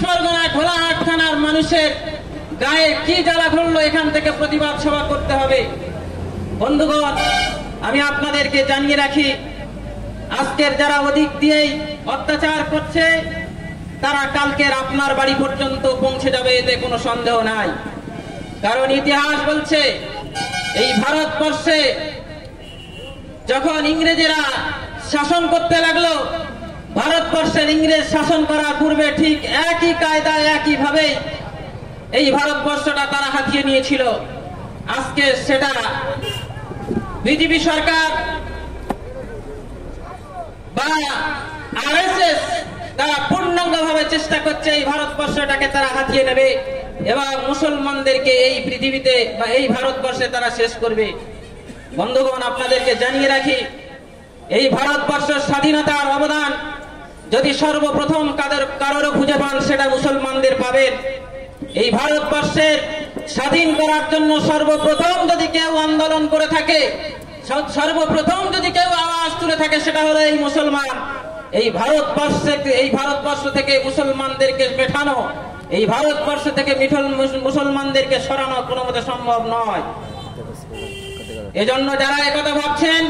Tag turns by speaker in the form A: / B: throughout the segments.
A: পরগনা ঘোলাহাট থানার মানুষের গায়ে কি জ্বালা ধরলো, এখান থেকে প্রতিবাদ সভা করতে হবে। বন্ধুগণ, আমি আপনাদেরকে জানিয়ে রাখি, আজকের যারা ওদিক দিয়েই অত্যাচার করছে তারা কালকের আপনার বাড়ি পর্যন্ত পৌঁছে যাবে, এতে কোনো সন্দেহ নাই। কারণ ইতিহাস বলছে, এই ভারতবর্ষে যখন ইংরেজেরা শাসন করতে লাগলো, ভারতবর্ষের ইংরেজ শাসন করার পূর্বে ঠিক একই কায়দায় একই ভাবে এই ভারতবর্ষটা তারা হাতিয়ে নিয়েছিল। আজকে সেটা বিজেপি সরকার বা আরএসএস তারা পূর্ণাঙ্গভাবে চেষ্টা করছে এই ভারতবর্ষটাকে তারা হাতিয়ে নেবে এবং মুসলমানদেরকে এই পৃথিবীতে বা এই ভারতবর্ষে তারা শেষ করবে। বন্ধুগণ, আপনাদেরকে জানিয়ে রাখি, এই ভারতবর্ষের স্বাধীনতার অবদান যদি সর্বপ্রথম কারোর খুঁজে পান, সেটা মুসলমানদের পাবেন। এই ভারতবর্ষের স্বাধীন করার জন্য সর্বপ্রথম যদি কেউ আন্দোলন করে থাকে, সর্বপ্রথম যদি কেউ আওয়াজ তুলে থাকে, সেটা হলো এই মুসলমান। এই ভারতবর্ষ থেকে মুসলমানদেরকে মেটানো, এই ভারতবর্ষ থেকে মুসলমানদেরকে সরানো কোনো মতে সম্ভব নয়। এজন্য যারা একথা ভাবছেন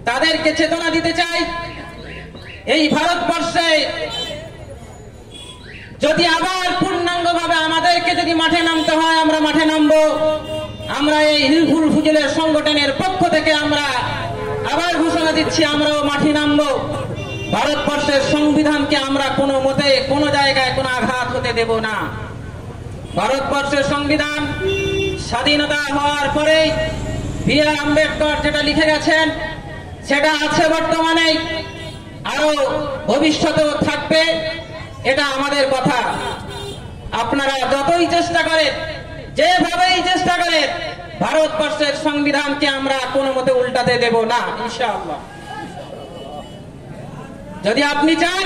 A: তাদেরকে চেতনা দিতে চাই, এই ভারতবর্ষে যদি আবার পূর্ণাঙ্গভাবে আমাদেরকে যদি মাঠে নামতে হয়, আমরা মাঠে নামবো। আমরা এই হিলফুল ফুজুলের সংগঠনের পক্ষ থেকে আমরা আবার ঘোষণা দিচ্ছি, আমরাও মাঠে নামবো। ভারতবর্ষের সংবিধানকে আমরা কোনো মতে কোনো জায়গায় কোনো আঘাত হতে দেব না। ভারতবর্ষের সংবিধান স্বাধীনতা হওয়ার পরেই বি.আর. আম্বেদকর যেটা লিখে গেছেন সেটা আছে বর্তমানে, আরো ভবিষ্যতেও থাকবে, এটা আমাদের কথা। আপনারা যতই চেষ্টা করেন, যেভাবেই চেষ্টা করেন, ভারতবর্ষের সংবিধানকে আমরা কোনো মতে উল্টাতে দেব না, ইনশাআল্লাহ। যদি আপনি চান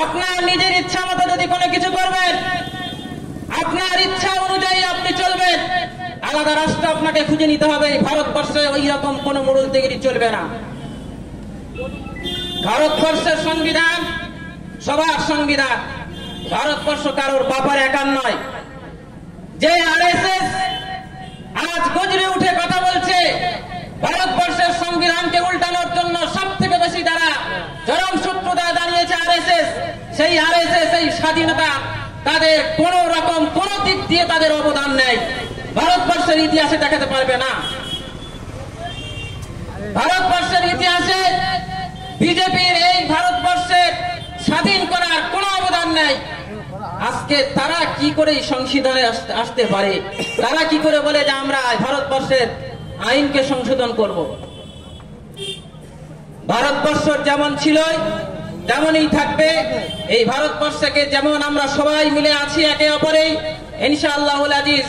A: আপনার নিজের ইচ্ছা মতো যদি কোনো কিছু করবেন, আপনার ইচ্ছা অনুযায়ী আপনি চলবেন, আলাদা রাষ্ট্র আপনাকে খুঁজে নিতে হবে। ভারতবর্ষে ওই রকম কোন মোড়লদিগিরি চলবে না। ভারতবর্ষের সংবিধান সবার সংবিধান। ভারতবর্ষ কারোর বাবার একার নয়। যে আরএসএস আজ গজরে উঠে কথা বলছে ভারতবর্ষের সংবিধানকে উল্টানোর জন্য, সব থেকে বেশি যারা চরম শত্রুতায় দাঁড়িয়েছে আরএসএস, সেই আরএসএস এই স্বাধীনতা তাদের কোন রকম কোন দিক দিয়ে তাদের অবদান নেই, ভারতবর্ষের ইতিহাসে দেখাতে পারবে না। ভারতবর্ষের ইতিহাসে বিজেপির এই ভারতবর্ষের স্বাধীন করার কোন অবদান নেই। আজকে তারা কি করে সংশোধনে আসতে পারে? তারা কি করে বলে যে আমরা ভারতবর্ষের আইনকে সংশোধন করব? ভারতবর্ষ যেমন ছিল তেমনই থাকবে। এই ভারতবর্ষকে যেমন আমরা সবাই মিলে আছি একে অপরে, ইনশাআল্লাহুল আজিজ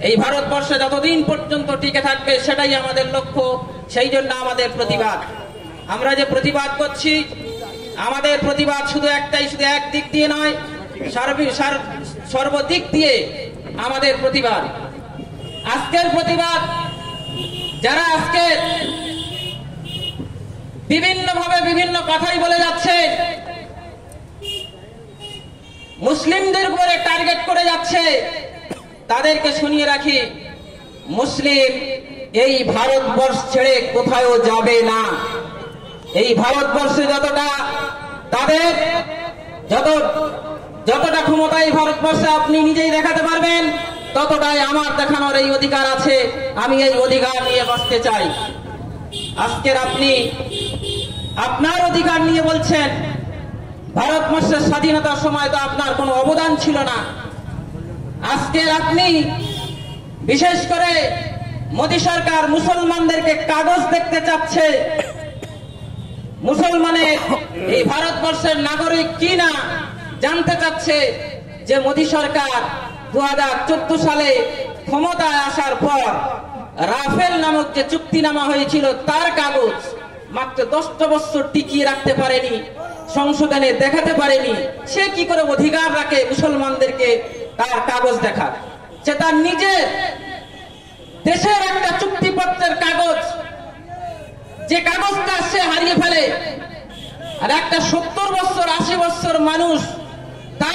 A: এই ভারতবর্ষ যতদিন পর্যন্ত টিকে থাকবে সেটাই আমাদের লক্ষ্য। সেই জন্য আমাদের প্রতিবাদ। আমরা যে প্রতিবাদ করছি, আমাদের প্রতিবাদ শুধু একটাই, শুধু এক দিক দিয়ে নয়, সর্বদিক দিয়ে আমাদের প্রতিবাদ। আজকের প্রতিবাদ যারা আজকে বিভিন্নভাবে বিভিন্ন কথাই বলে যাচ্ছে, মুসলিমদের উপরে টার্গেট করে যাচ্ছে, তাদেরকে শুনিয়ে রাখি, মুসলিম এই ভারতবর্ষ ছেড়ে কোথাও যাবে না। এই ভারতবর্ষে যতটা তাদের যতটা ক্ষমতা এই ভারতবর্ষে আপনি নিজেই দেখাতে পারবেন, ততটাই আমার দেখানোর এই অধিকার আছে। আমি এই অধিকার নিয়ে বাঁচতে চাই। আজকের আপনি আপনার অধিকার নিয়ে বলছেন, ভারতবর্ষের স্বাধীনতার সময় তো আপনার কোনো অবদান ছিল না। আজকের আপনি বিশেষ করে মোদী সরকার মুসলমানদেরকে কাগজ দেখতে চাচ্ছে, মুসলমানের এই ভারতবর্ষের নাগরিক কি না জানতে চাচ্ছে। যে মোদী সরকার 2014 সালে ক্ষমতায় আসার পর রাফেল নামক যে চুক্তিনামা হয়েছিল তার কাগজ মাত্র 10 বছর টিকিয়ে রাখতে পারেনি, সংশোধনে দেখাতে পারেনি। সে কি করে অধিকার রাখে মুসলমানদেরকে তার কাগজ দেখার? সে তার নিজের দেশের একটা চুক্তিপত্রের কাগজ, যে কাগজটা সে হারিয়ে ফেলে, আর একটা 70 বছর 80 বছর মানুষ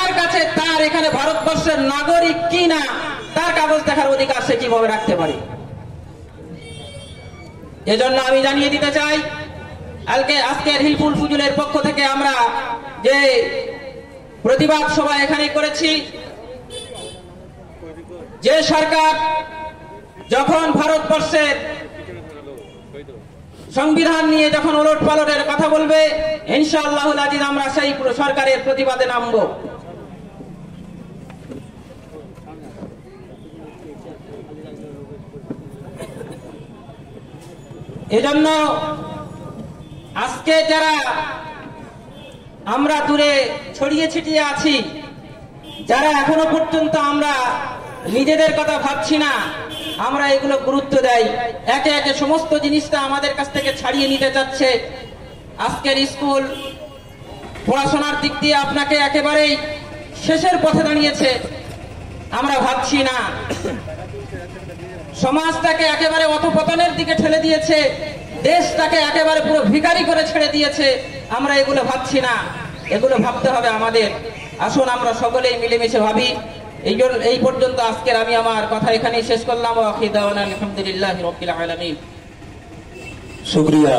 A: যার কাছে তার এখানে ভারতবর্ষের নাগরিক কি না তার কাগজ দেখার অধিকার সে কিভাবে রাখতে পারে? এজন্য আমি জানিয়ে দিতে চাই, আজকের হিলফুল ফুজুলের পক্ষ থেকে আমরা যে প্রতিবাদ সভা এখানে করেছি, যে সরকার যখন ভারতবর্ষের সংবিধান নিয়ে যখন ওলট পালটের কথা বলবে, ইনশাআল্লাহুল আজিজ আমরা সেই সরকারের প্রতিবাদে নামব। এজন্য আজকে যারা আমরা দূরে ছড়িয়ে ছিটিয়ে আছি, যারা এখনো পর্যন্ত আমরা নিজেদের কথা ভাবছি না, আমরা এগুলো গুরুত্ব দেই, একে একে সমস্ত জিনিসটা আমাদের কাছ থেকে ছাড়িয়ে নিতে চাচ্ছে। আজকের স্কুল পড়াশোনার দিক দিয়ে আপনাকে একেবারেই শেষের পথে দাঁড়িয়েছে, আমরা ভাবছি না। সমাজটাকে একেবারে অধঃপতনের দিকে ঠেলে দিয়েছে, দেশটাকে একেবারে পুরো ভিখারি করে ছেড়ে দিয়েছে, আমরা এগুলো ভাবছি না। এগুলো ভাবতে হবে আমাদের। আসুন আমরা সকলেই মিলেমিশে ভাবি। এই পর্যন্ত আজকের আমি আমার কথা এখানেই শেষ করলাম। আলহামদুলিল্লাহি রাব্বিল আলামিন।
B: শুকরিয়া।